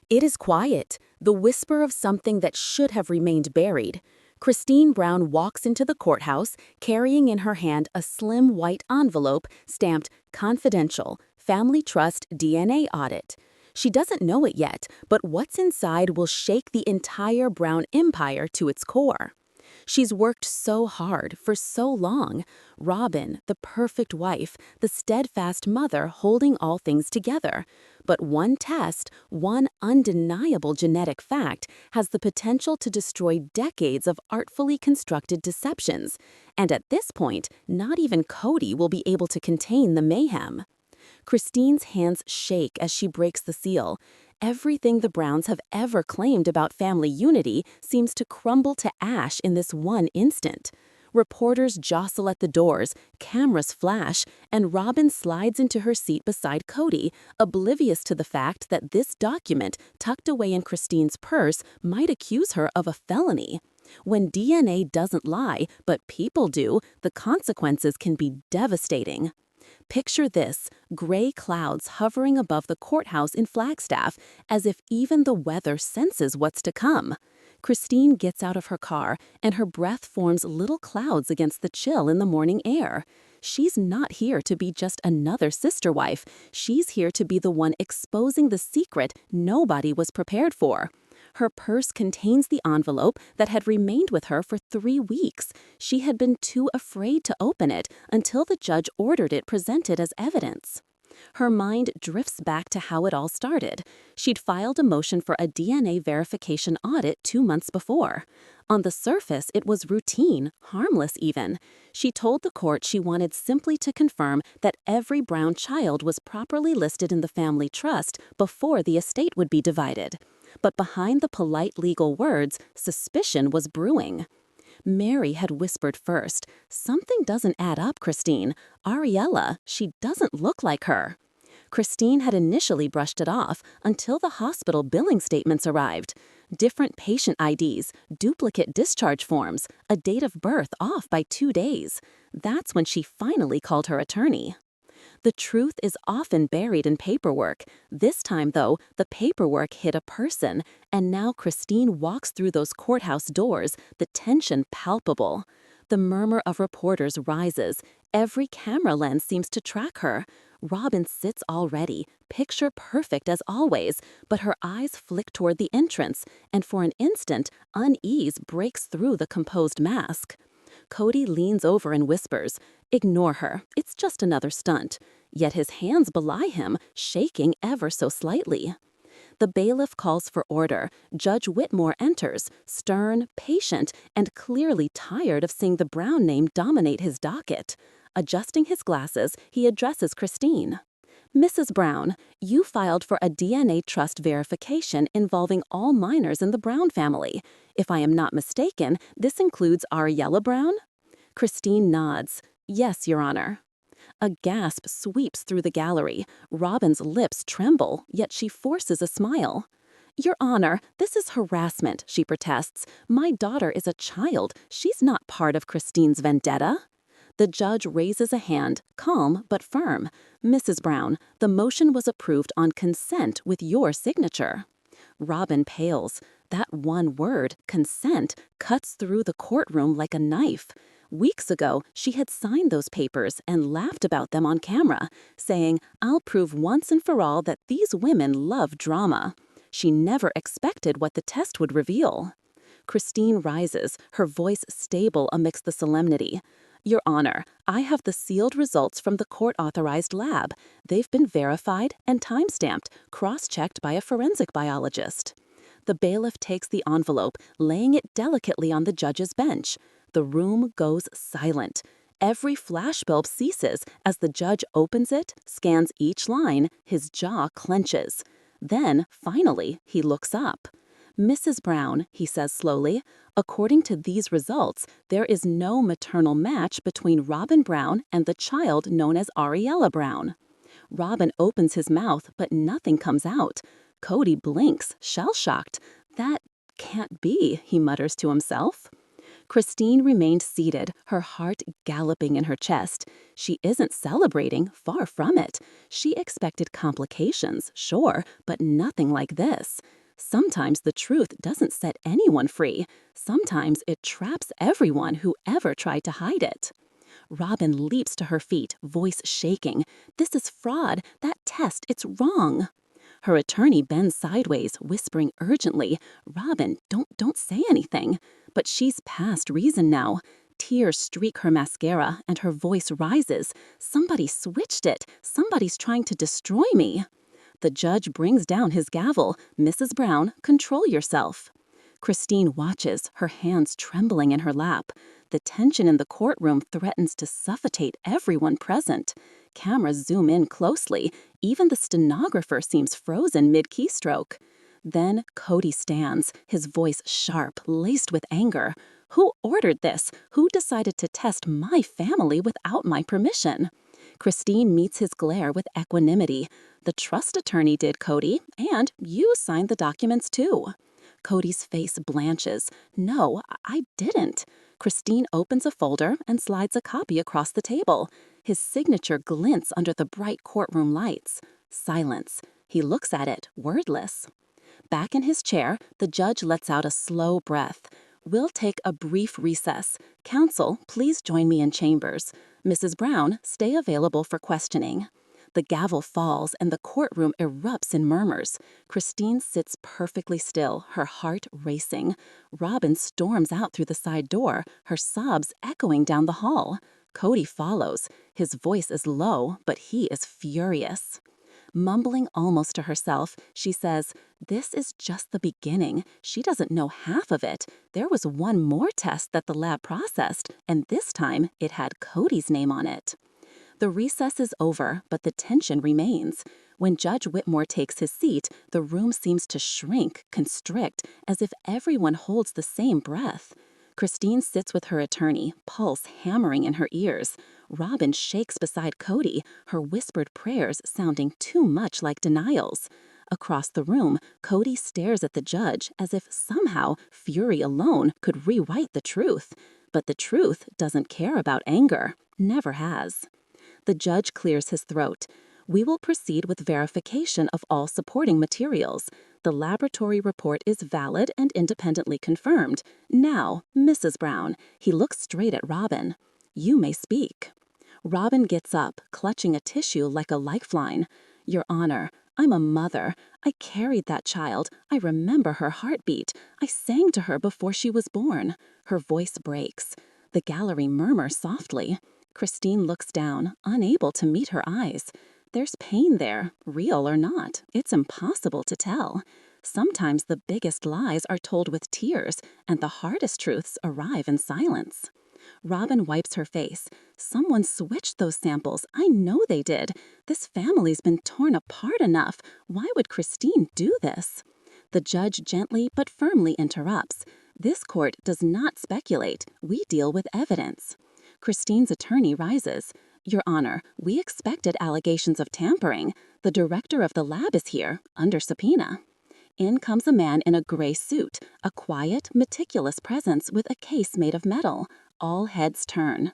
It is quiet, the whisper of something that should have remained buried. Christine Brown walks into the courthouse, carrying in her hand a slim white envelope stamped Confidential, Family Trust DNA Audit. She doesn't know it yet, but what's inside will shake the entire Brown empire to its core. She's worked so hard for so long. Robyn, the perfect wife, the steadfast mother holding all things together. But one test, one undeniable genetic fact, has the potential to destroy decades of artfully constructed deceptions. And at this point, not even Cody will be able to contain the mayhem. Christine's hands shake as she breaks the seal. Everything the Browns have ever claimed about family unity seems to crumble to ash in this one instant. Reporters jostle at the doors, cameras flash, and Robyn slides into her seat beside Cody, oblivious to the fact that this document, tucked away in Christine's purse, might accuse her of a felony. When DNA doesn't lie, but people do, the consequences can be devastating. Picture this, gray clouds hovering above the courthouse in Flagstaff, as if even the weather senses what's to come. Christine gets out of her car, and her breath forms little clouds against the chill in the morning air. She's not here to be just another sister wife. She's here to be the one exposing the secret nobody was prepared for. Her purse contains the envelope that had remained with her for 3 weeks. She had been too afraid to open it until the judge ordered it presented as evidence. Her mind drifts back to how it all started. She'd filed a motion for a DNA verification audit 2 months before. On the surface, it was routine, harmless even. She told the court she wanted simply to confirm that every Brown child was properly listed in the family trust before the estate would be divided. But behind the polite legal words, suspicion was brewing. Mary had whispered first, "Something doesn't add up, Christine. Ariella, she doesn't look like her." Christine had initially brushed it off until the hospital billing statements arrived. Different patient IDs, duplicate discharge forms, a date of birth off by 2 days. That's when she finally called her attorney. The truth is often buried in paperwork. This time, though, the paperwork hit a person, and now Christine walks through those courthouse doors, the tension palpable. The murmur of reporters rises. Every camera lens seems to track her. Robyn sits all ready, picture perfect as always, but her eyes flick toward the entrance, and for an instant, unease breaks through the composed mask. Cody leans over and whispers, "Ignore her, it's just another stunt." Yet his hands belie him, shaking ever so slightly. The bailiff calls for order. Judge Whitmore enters, stern, patient, and clearly tired of seeing the Brown name dominate his docket. Adjusting his glasses, he addresses Christine. "Mrs. Brown, you filed for a DNA trust verification involving all minors in the Brown family. If I am not mistaken, this includes Ariella Brown?" Christine nods. "Yes, Your Honor." A gasp sweeps through the gallery. Robyn's lips tremble, yet she forces a smile. "Your Honor, this is harassment," she protests. "My daughter is a child. She's not part of Christine's vendetta." The judge raises a hand, calm but firm. "Mrs. Brown, the motion was approved on consent with your signature." Robyn pales. That one word, consent, cuts through the courtroom like a knife. Weeks ago, she had signed those papers and laughed about them on camera, saying, "I'll prove once and for all that these women love drama." She never expected what the test would reveal. Christine rises, her voice stable amidst the solemnity. "Your Honor, I have the sealed results from the court-authorized lab. They've been verified and time-stamped, cross-checked by a forensic biologist." The bailiff takes the envelope, laying it delicately on the judge's bench. The room goes silent. Every flashbulb ceases as the judge opens it, scans each line, his jaw clenches. Then, finally, he looks up. "Mrs. Brown," he says slowly, "according to these results, there is no maternal match between Robyn Brown and the child known as Ariella Brown." Robyn opens his mouth, but nothing comes out. Cody blinks, shell-shocked. "That can't be," he mutters to himself. Christine remained seated, her heart galloping in her chest. She isn't celebrating, far from it. She expected complications, sure, but nothing like this. Sometimes the truth doesn't set anyone free. Sometimes it traps everyone who ever tried to hide it. Robyn leaps to her feet, voice shaking. This is fraud. That test, it's wrong. Her attorney bends sideways, whispering urgently, Robyn, don't say anything. But she's past reason now. Tears streak her mascara, and her voice rises. Somebody switched it. Somebody's trying to destroy me. The judge brings down his gavel. Mrs. Brown, control yourself. Christine watches, her hands trembling in her lap. The tension in the courtroom threatens to suffocate everyone present. Cameras zoom in closely. Even the stenographer seems frozen mid-keystroke. Then Cody stands, his voice sharp, laced with anger. Who ordered this? Who decided to test my family without my permission? Christine meets his glare with equanimity. The trust attorney did, Cody, and you signed the documents too. Cody's face blanches. No, I didn't. Christine opens a folder and slides a copy across the table. His signature glints under the bright courtroom lights. Silence. He looks at it, wordless. Back in his chair, the judge lets out a slow breath. We'll take a brief recess. Counsel, please join me in chambers. Mrs. Brown, stay available for questioning. The gavel falls and the courtroom erupts in murmurs. Christine sits perfectly still, her heart racing. Robyn storms out through the side door, her sobs echoing down the hall. Cody follows. His voice is low, but he is furious. Mumbling almost to herself, she says, this is just the beginning. She doesn't know half of it. There was one more test that the lab processed, and this time it had Cody's name on it. The recess is over, but the tension remains. When Judge Whitmore takes his seat, the room seems to shrink, constrict, as if everyone holds the same breath. Christine sits with her attorney, pulse hammering in her ears. Robyn shakes beside Cody, her whispered prayers sounding too much like denials. Across the room, Cody stares at the judge as if somehow fury alone could rewrite the truth. But the truth doesn't care about anger, never has. The judge clears his throat. We will proceed with verification of all supporting materials. The laboratory report is valid and independently confirmed. Now, Mrs. Brown, he looks straight at Robyn. You may speak. Robyn gets up, clutching a tissue like a lifeline. Your Honor, I'm a mother. I carried that child. I remember her heartbeat. I sang to her before she was born. Her voice breaks. The gallery murmurs softly. Christine looks down, unable to meet her eyes. There's pain there, real or not. It's impossible to tell. Sometimes the biggest lies are told with tears, and the hardest truths arrive in silence. Robyn wipes her face. Someone switched those samples. I know they did. This family's been torn apart enough. Why would Christine do this? The judge gently but firmly interrupts. This court does not speculate. We deal with evidence. Christine's attorney rises. Your Honor, we expected allegations of tampering. The director of the lab is here, under subpoena. In comes a man in a gray suit, a quiet, meticulous presence with a case made of metal. All heads turn.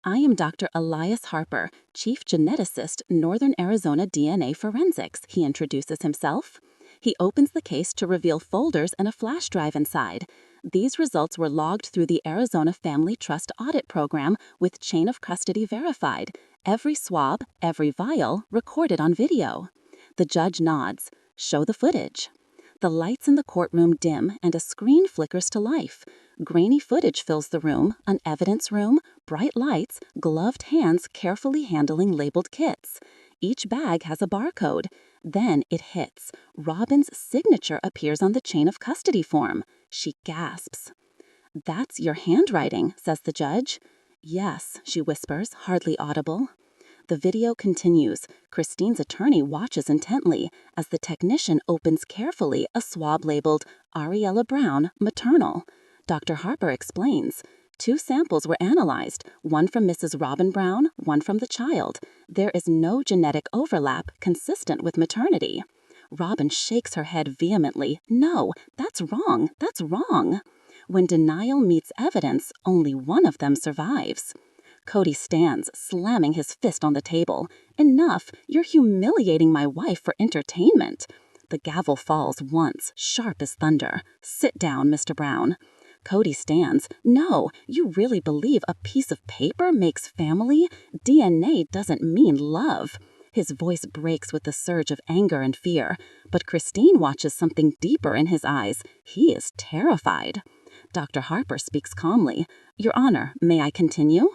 I am Dr. Elias Harper, Chief Geneticist, Northern Arizona DNA Forensics, he introduces himself. He opens the case to reveal folders and a flash drive inside. These results were logged through the Arizona Family Trust Audit Program with chain of custody verified. Every swab, every vial, recorded on video. The judge nods. Show the footage. The lights in the courtroom dim and a screen flickers to life. Grainy footage fills the room, an evidence room, bright lights, gloved hands carefully handling labeled kits. Each bag has a barcode. Then it hits. Robyn's signature appears on the chain of custody form. She gasps. That's your handwriting, says the judge. Yes, she whispers, hardly audible. The video continues. Christine's attorney watches intently as the technician opens carefully a swab labeled Ariella Brown, maternal. Dr. Harper explains. 2 samples were analyzed, one from Mrs. Robyn Brown, one from the child. There is no genetic overlap consistent with maternity. Robyn shakes her head vehemently. No, that's wrong. That's wrong. When denial meets evidence, only one of them survives. Cody stands, slamming his fist on the table. Enough, you're humiliating my wife for entertainment. The gavel falls once, sharp as thunder. Sit down, Mr. Brown. Cody stands. No, you really believe a piece of paper makes family? DNA doesn't mean love. His voice breaks with the surge of anger and fear, but Christine watches something deeper in his eyes. He is terrified. Dr. Harper speaks calmly. Your Honor, may I continue?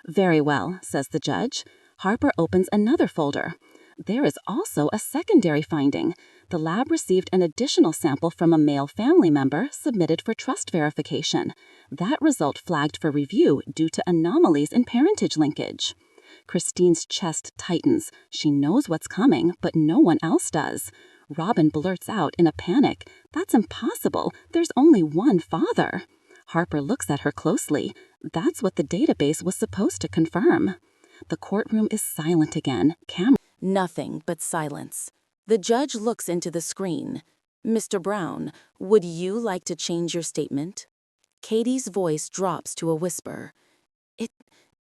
Very well, says the judge. Harper opens another folder. There is also a secondary finding. The lab received an additional sample from a male family member submitted for trust verification. That result flagged for review due to anomalies in parentage linkage. Christine's chest tightens. She knows what's coming, but no one else does. Robyn blurts out in a panic, "That's impossible. There's only one father." Harper looks at her closely. That's what the database was supposed to confirm. The courtroom is silent again. Nothing but silence. The judge looks into the screen. Mr. Brown, would you like to change your statement? Katie's voice drops to a whisper.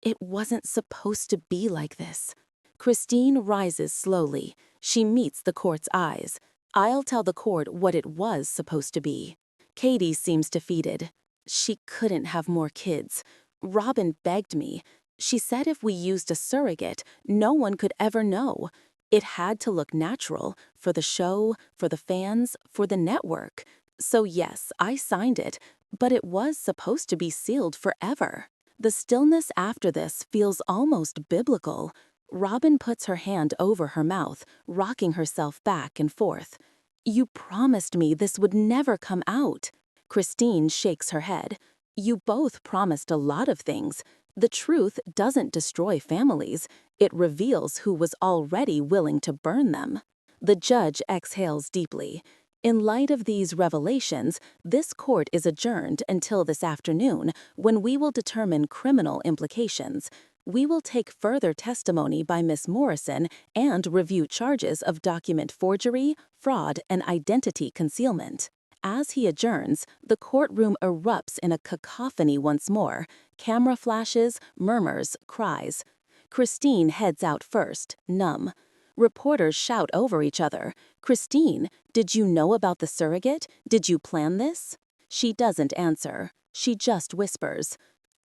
It wasn't supposed to be like this. Christine rises slowly. She meets the court's eyes. I'll tell the court what it was supposed to be. Katie seems defeated. She couldn't have more kids. Robyn begged me. She said if we used a surrogate, no one could ever know. It had to look natural, for the show, for the fans, for the network. So yes, I signed it, but it was supposed to be sealed forever. The stillness after this feels almost biblical. Robyn puts her hand over her mouth, rocking herself back and forth. You promised me this would never come out. Christine shakes her head. You both promised a lot of things. The truth doesn't destroy families. It reveals who was already willing to burn them. The judge exhales deeply. In light of these revelations, this court is adjourned until this afternoon, when we will determine criminal implications. We will take further testimony by Miss Morrison and review charges of document forgery, fraud, and identity concealment. As he adjourns, the courtroom erupts in a cacophony once more. Camera flashes, murmurs, cries. Christine heads out first, numb. Reporters shout over each other. Christine, did you know about the surrogate? Did you plan this? She doesn't answer. She just whispers,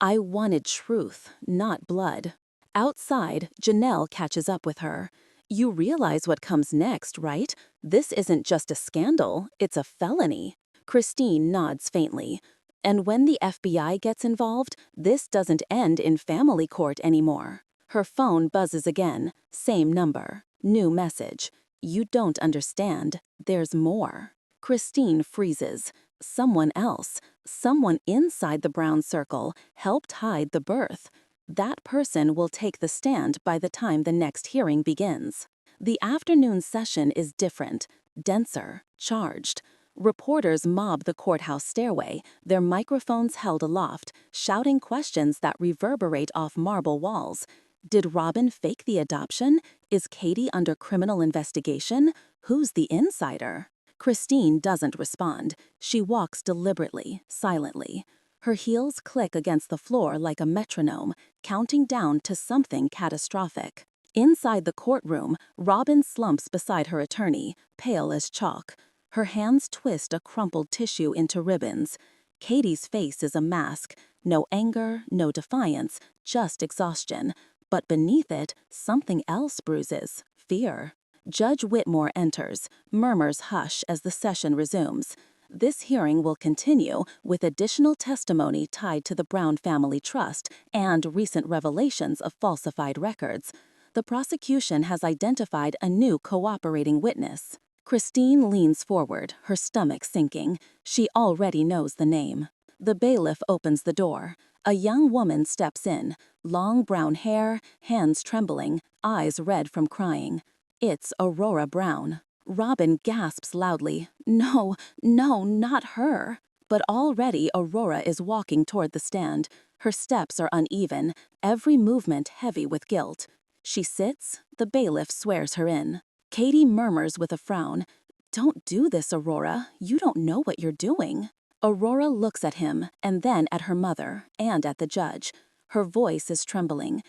I wanted truth, not blood. Outside, Janelle catches up with her. You realize what comes next, right? This isn't just a scandal, it's a felony. Christine nods faintly. And when the FBI gets involved, this doesn't end in family court anymore. Her phone buzzes again. Same number. New message. You don't understand. There's more. Christine freezes. Someone else, someone inside the Brown circle, helped hide the birth. That person will take the stand by the time the next hearing begins. The afternoon session is different, denser, charged. Reporters mob the courthouse stairway, their microphones held aloft, shouting questions that reverberate off marble walls. Did Robyn fake the adoption? Is Katie under criminal investigation? Who's the insider? Christine doesn't respond. She walks deliberately, silently. Her heels click against the floor like a metronome, counting down to something catastrophic. Inside the courtroom, Robyn slumps beside her attorney, pale as chalk. Her hands twist a crumpled tissue into ribbons. Katie's face is a mask. No anger, no defiance, just exhaustion. But beneath it, something else bruises, fear. Judge Whitmore enters, murmurs hush as the session resumes. This hearing will continue with additional testimony tied to the Brown family trust and recent revelations of falsified records. The prosecution has identified a new cooperating witness. Christine leans forward, her stomach sinking. She already knows the name. The bailiff opens the door. A young woman steps in, long brown hair, hands trembling, eyes red from crying. It's Aurora Brown. Robyn gasps loudly, No, not her. But already Aurora is walking toward the stand. Her steps are uneven, every movement heavy with guilt. She sits, the bailiff swears her in. Katie murmurs with a frown, Don't do this, Aurora. You don't know what you're doing. Aurora looks at him and then at her mother and at the judge. Her voice is trembling.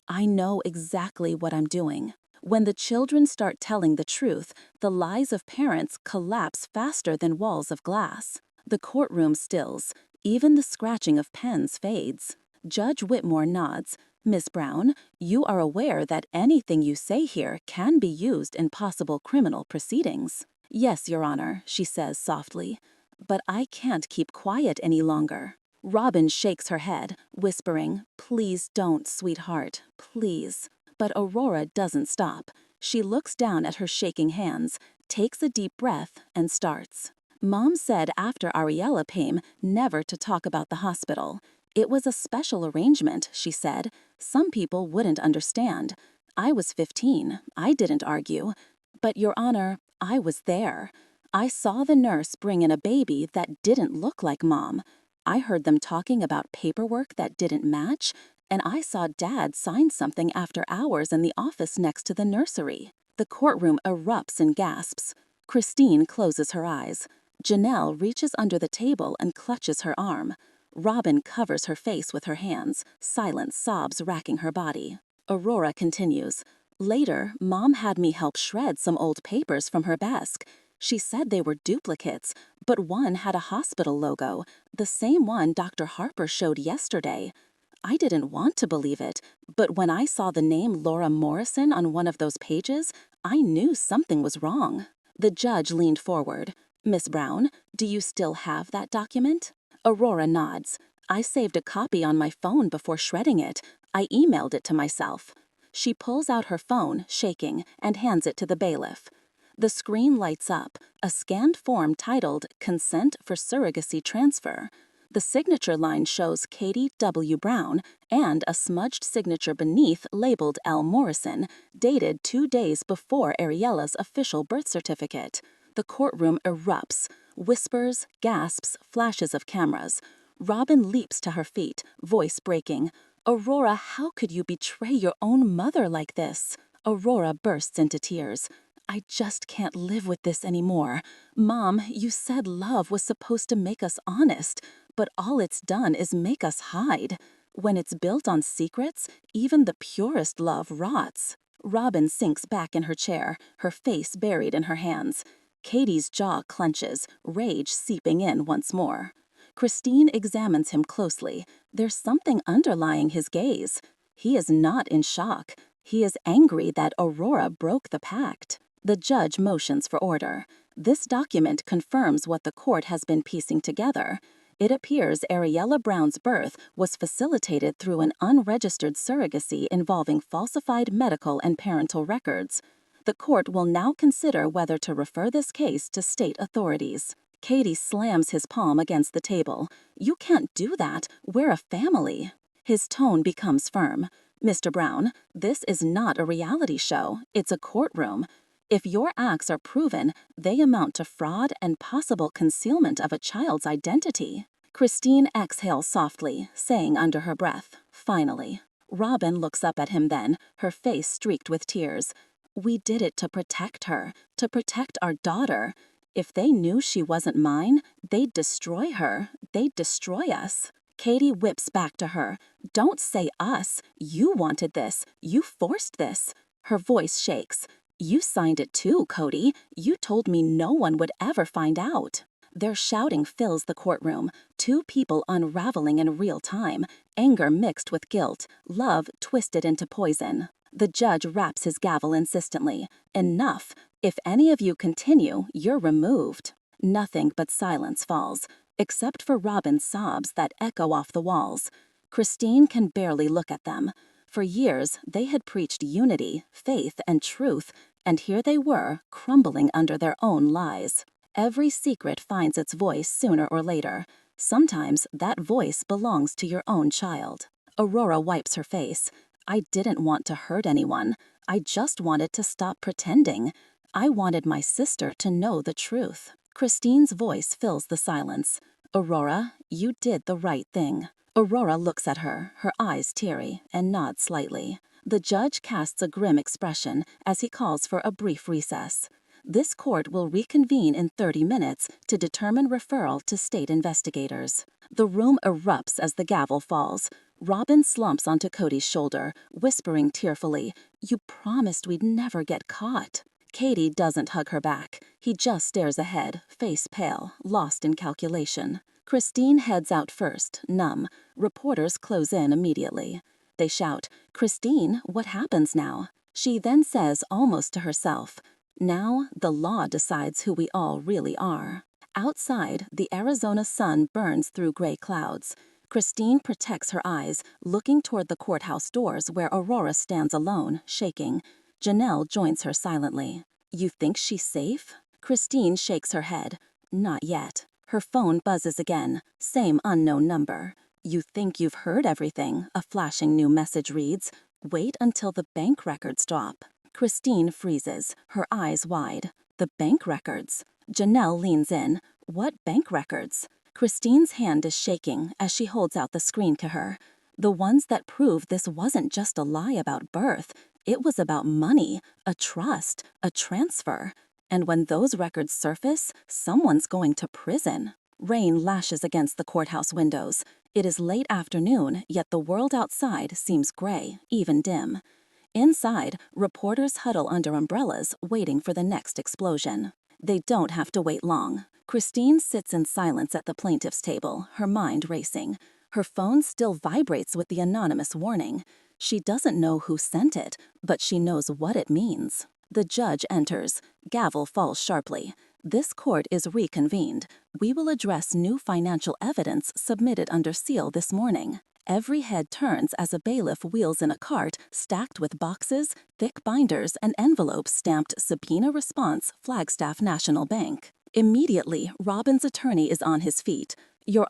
I know exactly what I'm doing. When the children start telling the truth, the lies of parents collapse faster than walls of glass. The courtroom stills. Even the scratching of pens fades. Judge Whitmore nods. Miss Brown, you are aware that anything you say here can be used in possible criminal proceedings. Yes, Your Honor, she says softly. But I can't keep quiet any longer. Robyn shakes her head, whispering, Please don't, sweetheart, please. But Aurora doesn't stop. She looks down at her shaking hands, takes a deep breath, and starts. Mom said after Ariella came never to talk about the hospital. It was a special arrangement, she said. Some people wouldn't understand. I was 15. I didn't argue. But, Your Honor, I was there. I saw the nurse bring in a baby that didn't look like Mom. I heard them talking about paperwork that didn't match, and I saw Dad sign something after hours in the office next to the nursery. The courtroom erupts in gasps. Christine closes her eyes. Janelle reaches under the table and clutches her arm. Robyn covers her face with her hands, silent sobs racking her body. Aurora continues. Later, Mom had me help shred some old papers from her desk. She said they were duplicates, but one had a hospital logo, the same one Dr. Harper showed yesterday. I didn't want to believe it, but when I saw the name Laura Morrison on one of those pages, I knew something was wrong. The judge leaned forward. Miss Brown, do you still have that document? Aurora nods. I saved a copy on my phone before shredding it. I emailed it to myself. She pulls out her phone, shaking, and hands it to the bailiff. The screen lights up, a scanned form titled Consent for Surrogacy Transfer. The signature line shows Katie W. Brown and a smudged signature beneath labeled L. Morrison, dated 2 days before Ariella's official birth certificate. The courtroom erupts. Whispers, gasps, flashes of cameras. Robyn leaps to her feet, voice breaking. Aurora, how could you betray your own mother like this? Aurora bursts into tears. I just can't live with this anymore. Mom, you said love was supposed to make us honest, but all it's done is make us hide. When it's built on secrets, even the purest love rots. Robyn sinks back in her chair, her face buried in her hands. Katie's jaw clenches, rage seeping in once more. Christine examines him closely. There's something underlying his gaze. He is not in shock. He is angry that Aurora broke the pact. The judge motions for order. This document confirms what the court has been piecing together. It appears Ariella Brown's birth was facilitated through an unregistered surrogacy involving falsified medical and parental records. The court will now consider whether to refer this case to state authorities. Katie slams his palm against the table. You can't do that. We're a family. His tone becomes firm. Mr. Brown, this is not a reality show. It's a courtroom. If your acts are proven, they amount to fraud and possible concealment of a child's identity. Christine exhales softly, saying under her breath, finally. Robyn looks up at him then, her face streaked with tears. We did it to protect her, to protect our daughter. If they knew she wasn't mine, they'd destroy her. They'd destroy us. Katie whips back to her. Don't say us. You wanted this. You forced this. Her voice shakes. You signed it too, Cody. You told me no one would ever find out. Their shouting fills the courtroom, 2 people unraveling in real time, anger mixed with guilt, love twisted into poison. The judge raps his gavel insistently. Enough. If any of you continue, you're removed. Nothing but silence falls, except for Robyn's sobs that echo off the walls. Christine can barely look at them. For years, they had preached unity, faith, and truth, and here they were, crumbling under their own lies. Every secret finds its voice sooner or later. Sometimes that voice belongs to your own child. Aurora wipes her face. I didn't want to hurt anyone. I just wanted to stop pretending. I wanted my sister to know the truth. Christine's voice fills the silence. Aurora, you did the right thing. Aurora looks at her, her eyes teary, and nods slightly. The judge casts a grim expression as he calls for a brief recess. This court will reconvene in 30 minutes to determine referral to state investigators. The room erupts as the gavel falls. Robyn slumps onto Cody's shoulder, whispering tearfully, "You promised we'd never get caught." Katie doesn't hug her back. He just stares ahead, face pale, lost in calculation. Christine heads out first, numb. Reporters close in immediately. They shout, "Christine, what happens now?" She then says, almost to herself, "Now the law decides who we all really are." Outside, the Arizona sun burns through gray clouds. Christine protects her eyes, looking toward the courthouse doors where Aurora stands alone, shaking. Janelle joins her silently. "You think she's safe?" Christine shakes her head. "Not yet." Her phone buzzes again, same unknown number. "You think you've heard everything," a flashing new message reads. "Wait until the bank records drop." Christine freezes, her eyes wide. The bank records? Janelle leans in. "What bank records?" Christine's hand is shaking as she holds out the screen to her. The ones that prove this wasn't just a lie about birth. It was about money, a trust, a transfer. And when those records surface, someone's going to prison. Rain lashes against the courthouse windows. It is late afternoon, yet the world outside seems gray, even dim. Inside, reporters huddle under umbrellas, waiting for the next explosion. They don't have to wait long. Christine sits in silence at the plaintiff's table, her mind racing. Her phone still vibrates with the anonymous warning. She doesn't know who sent it, but she knows what it means. The judge enters. Gavel falls sharply. This court is reconvened. We will address new financial evidence submitted under seal this morning. Every head turns as a bailiff wheels in a cart stacked with boxes, thick binders, and envelopes stamped "Subpoena Response, Flagstaff National Bank." Immediately, Robyn's attorney is on his feet. "Your